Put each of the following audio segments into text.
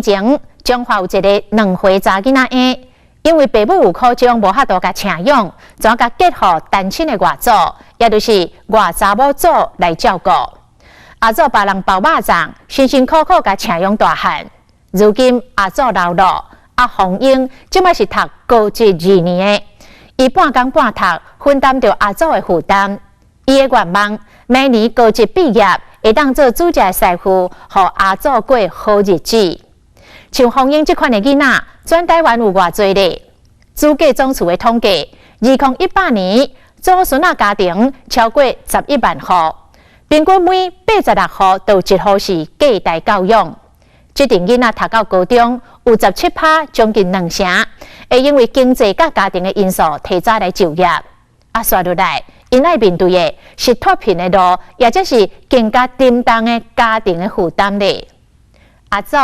前中华有一个2岁查囡仔婴，因为父母有苦衷，无法度甲请养，怎甲结合单亲的外祖，也就是外查某祖来照顾。阿祖别人包肉粽，辛辛苦苦甲请养大汉。如今阿祖老了，阿红英即摆是读高职2年的，伊半工半读，分担着阿祖的负担。伊的愿望，明年高职毕业，会当做主家的师傅，互阿祖过好日子。像红英这款的囡仔，全台湾有偌济咧？主计总处的统计，2018年祖孙仔家庭超过11万户，平均每86户都有1户是隔代教养。这阵囡仔读到高中，有17%，将近2成，会因为经济甲家庭的因素提早来就业。刷落来，因爱面对的是脱贫的路，也则是更加沉重的家庭的负担咧。阿祖，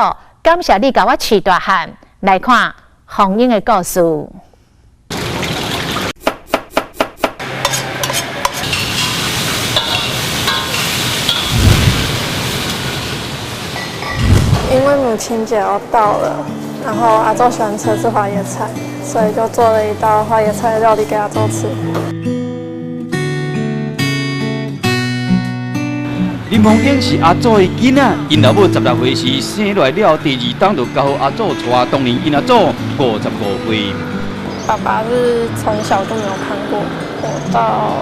感谢你甲我饲大汉，来看红英的故事。因为母亲节要到了，然后阿祖喜欢吃花椰菜，所以就做了一道花椰菜的料理给阿祖吃。林凤英是阿祖的囡仔，因老母16岁时生落来了，第2档就交予阿祖带，当年因阿祖55岁。爸爸是从小就没有看过，我到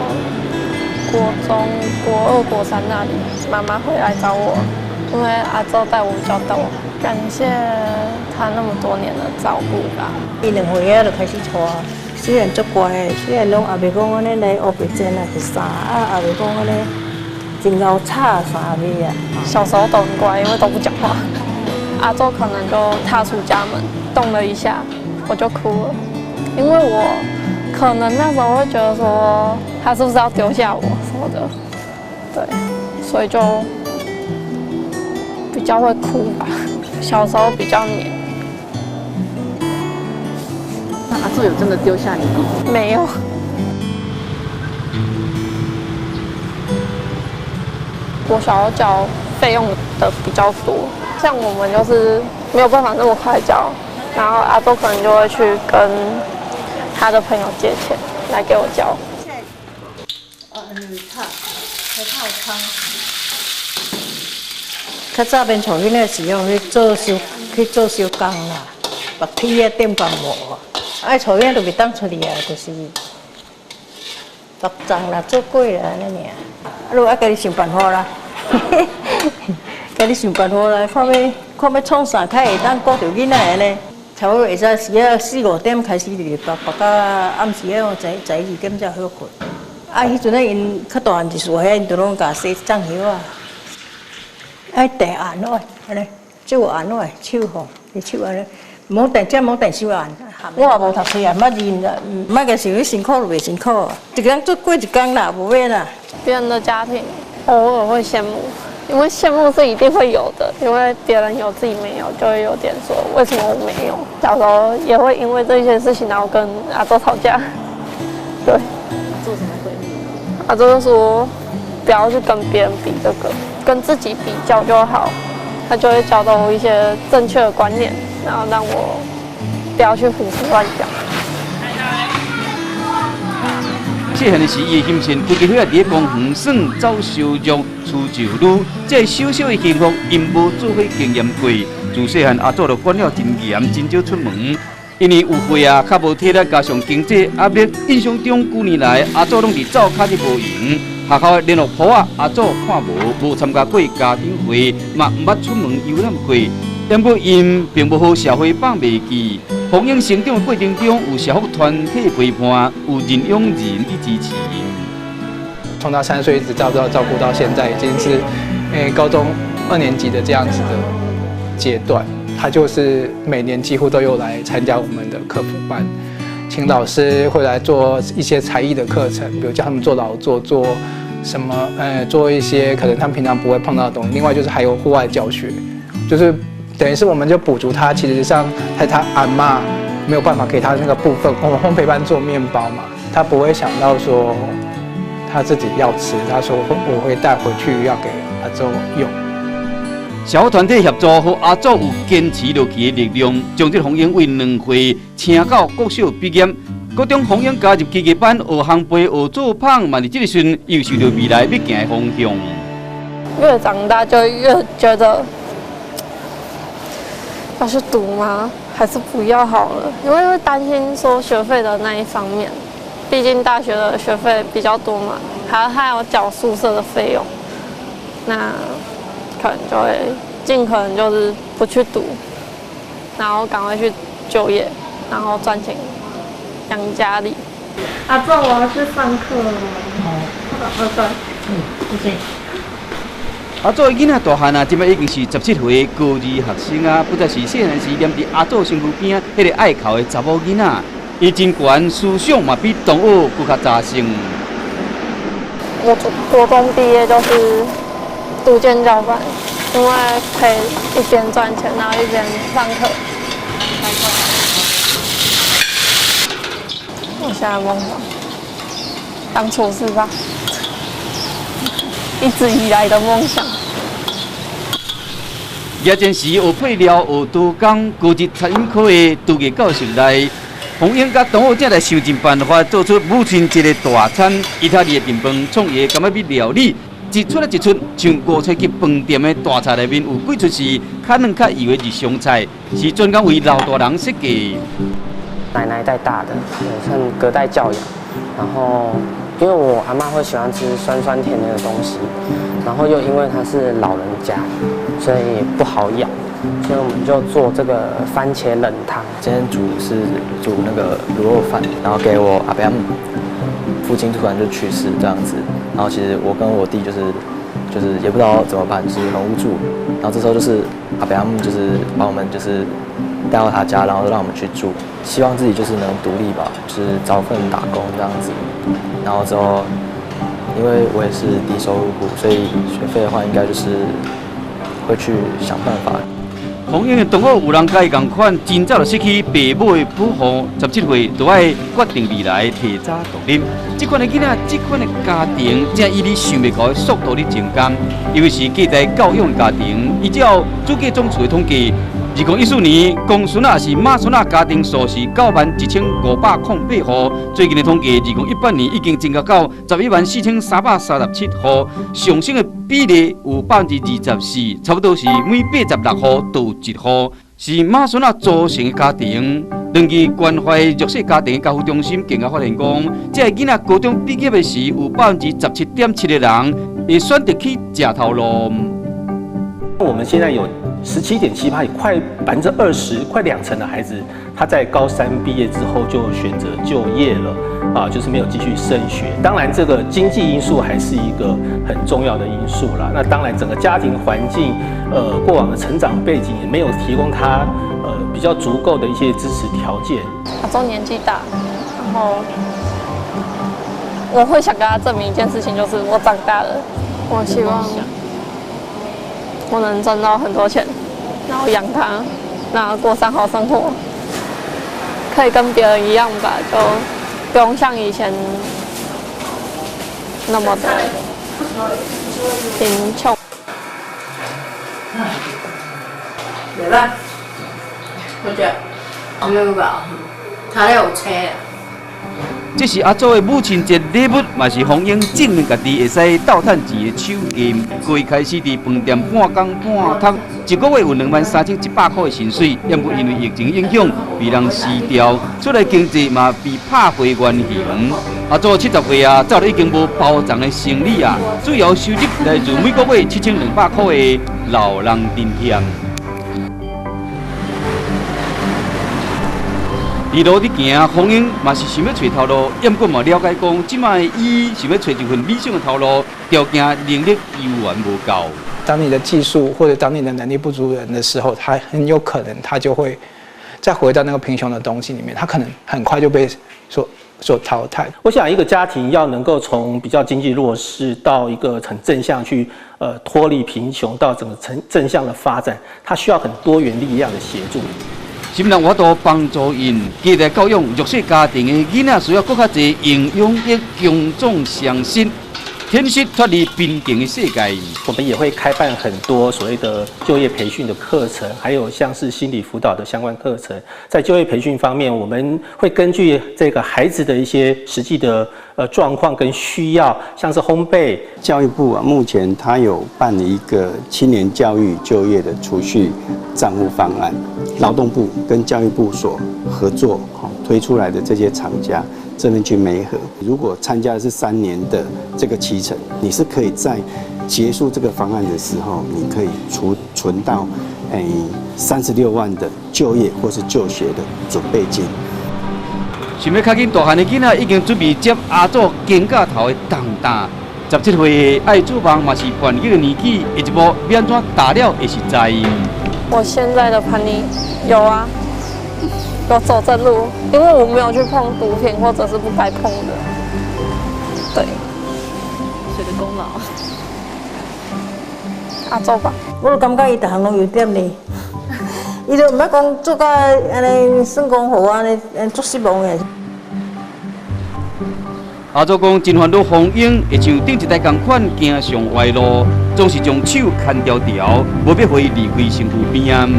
国中、国2、国3那里，妈妈会来找我，因为阿祖带我比较多，感谢他那么多年的照顾吧。伊2岁仔就开始带，虽然足乖的，虽然拢也袂讲安尼来学白针啊，去啥啊，也袂讲安尼。真够差啥的呀！小时候都很乖，因为都不讲话。阿祖可能就踏出家门，动了一下，我就哭了，因为我可能那时候会觉得说，他是不是要丢下我什么的，对，所以就比较会哭吧。小时候比较黏。那阿祖有真的丢下你吗？没有。国小缴费用的比较多，像我们就是没有办法那么快缴，然后阿祖可能就会去跟他的朋友借钱来给我交。较早边像迄个时候去做小工啦，白铁啊点工无啊，爱厝边就袂当出去啊，就是白粽啦、做粿啦安尼尔。如果爱家己想办法啦，家己想办法啦，看要创啥，较会当顾着囡仔安尼。差不多会使时啊4、5点开始就白到暗时啊11、12点才好困。迄阵因较大汉一岁遐，因就拢甲洗粽叶啊，爱订案落安尼，手案落手吼，你手安尼，冇订手案。我也无读书啊，毋捌认啦，毋捌个想去辛苦就袂辛苦，一工做过一工啦，无免啦。别人的家庭偶尔会羡慕，因为羡慕是一定会有的，因为别人有自己没有，就会有点说为什么我没有。小时候也会因为这些事情，然后跟阿祖吵架。对。做什么回应？阿祖就说不要去跟别人比这个，跟自己比较就好。他就会教导我一些正确的观念，然后让我不要去胡思乱想。细汉的时，伊的心情规家伙伫咧公园耍走烧肉、出酒女，这小小的幸福，因无做伙经验过。自细汉阿祖就管了真严，真少出门，因为有岁啊，较无体力，加上经济压力，印象中9年来阿祖拢伫灶骹伫无闲。学校的联络簿啊，阿祖看无参加过家庭会，嘛毋捌出门游览过。但不因并无好社会放袂记。红英成长的过程中，有社福团体陪伴，有任用人的支持。从他3岁一直照顾到现在，已经是高中2年级的这样子的阶段。他就是每年几乎都有来参加我们的课辅班，请老师会来做一些才艺的课程，比如教他们做劳作，做什么做一些可能他们平常不会碰到的东西。另外就是还有户外教学，就是等于是我们就补足他其实上他阿嬷没有办法给他那个部分。我们烘焙班做面包嘛，他不会想到说他自己要吃，他说我会带回去要给阿周用。社会团体协助，和阿祖有坚持落去的力量，将这红英为2岁请到国小毕业。高中红英加入基级班，学烘焙、学做胖，嘛，伫这个时阵又受到未来要行的方向。越长大就越觉得要去读吗？还是不要好了？因为会担心说学费的那一方面，毕竟大学的学费比较多嘛，还要缴宿舍的费用，那可能就会尽可能就是不去读，然后赶快去就业，然后赚钱养家里。阿祖，我要去上课了。对。谢谢。阿祖的囡仔大汉啊，即摆已经是17岁高2学生啊，不再是细汉时念伫阿祖身躯边迄个爱哭的查某囡仔。伊真悬思想嘛比同学更较扎实。我国中毕业就是读建教班，因为可以一边赚钱，然后一边上课。我现在梦想当厨师吧，一直以来的梦想。夜间时学配料、学刀工，高职餐饮科的厨艺教室内，红英甲同学正来想尽办法做出母亲节的大餐。意大利的便饭创意甘米料理，一出一出，像五彩级饭店的大菜内面有几出是较嫩较油的日常菜，是专工为老大人设计。奶奶带大的，也算隔代教养。然后，因为我阿嬷会喜欢吃酸酸甜甜的东西，然后又因为她是老人家，所以不好养，所以我们就做这个番茄冷汤。今天煮那个卤肉饭，然后给我阿伯阿姆，父亲突然就去世这样子，然后其实我跟我弟就是也不知道怎么办，就是很无助。然后这时候就是阿伯阿姆就是把我们就是带到他家，然后让我们去住，希望自己就是能独立吧，就是找份打工这样子。然后之后，因为我也是低收入户，所以学费的话应该就是会去想办法。红英的同学有人甲伊同款，真早就失去父母的保护，17岁就要决定未来提早独立。这款的囡仔，这款的家庭，正以你想袂到的速度在增加，尤其是隔代教养的家庭，依照主计总处的统计，2014年公孙仔是马孙仔家庭数是91508户，最近的统计，2018年已经增加到114,337户，上升的比例有24%，差不多是每86户就有1户是马孙仔组成的家庭。长期关怀弱势家庭的家扶中心更加发现讲，这囡仔高中毕业的时，有17.7%的人会选择去这条路。我们现在有17.7%，快20%，快20%的孩子，他在高3毕业之后就选择就业了，就是没有继续升学。当然，这个经济因素还是一个很重要的因素啦。那当然，整个家庭环境，过往的成长背景也没有提供他比较足够的一些支持条件。阿周年纪大，然后我会想跟他证明一件事情，就是我长大了，我希望我能赚到很多钱，然后养他，然后过上好生活，可以跟别人一样吧，就不用像以前那么的贫穷。对吧？或者没有吧？他有车。这是阿祖的母亲节礼物，嘛是红英证明家己会使倒趁钱的手艺。过开始伫饭店半工半读，一个月有23100块的薪水，也不因为疫情影响被人辞掉，出来经济嘛被拍回原形。阿祖70岁啊，早就已经无包藏的行李啊，主要收入来自每个月7200块的老人津贴。一路伫行，红英嘛是想要找头路，也不过嘛了解讲，即摆伊想要找一份理想的头路，条件能力依然无够。当你的技术或者当你的能力不足人的时候，他很有可能他就会再回到那个贫穷的东西里面，他可能很快就被所淘汰。我想一个家庭要能够从比较经济弱势到一个很正向去脱离贫穷到整个正向的发展，它需要很多元力量的协助。心人我都帮助因，家庭教养弱势家庭的囡仔需要更较侪营养液共总相信。天息脱离贫穷的世界。我们也会开办很多所谓的就业培训的课程，还有像是心理辅导的相关课程。在就业培训方面，我们会根据这个孩子的一些实际的状况跟需要，像是烘焙。教育部目前它有办理一个青年教育就业的储蓄账户方案，劳动部跟教育部所合作推出来的这些厂家这边去媒合，如果参加的是3年的这个期程，你是可以在结束这个方案的时候，你可以存到36万的就业或是就学的准备金。想要较紧大汉的囡仔已经准备接阿祖肩胛头的重担，17岁爱做梦嘛是叛逆的年纪，下一步要安怎打了会实在。我现在的叛逆有啊，有走正路，因为我没有去碰毒品或者是不该碰的。对，谁的功劳？阿祖吧。我就感觉伊逐项拢有点呢，伊就毋捌讲做甲安尼算讲互我安尼足失望的。阿祖讲真烦恼风影，会像顶一台同款行上歪路，总是将手牵条条，无必会离开身躯边。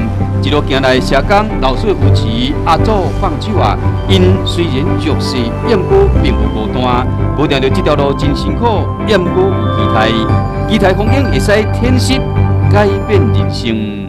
一路行来，社工老师扶持阿祖放手啊，因虽然弱势，也毋过并无孤单，无定着这条路真辛苦，也毋过有期待，期待风景会使天息改变人生。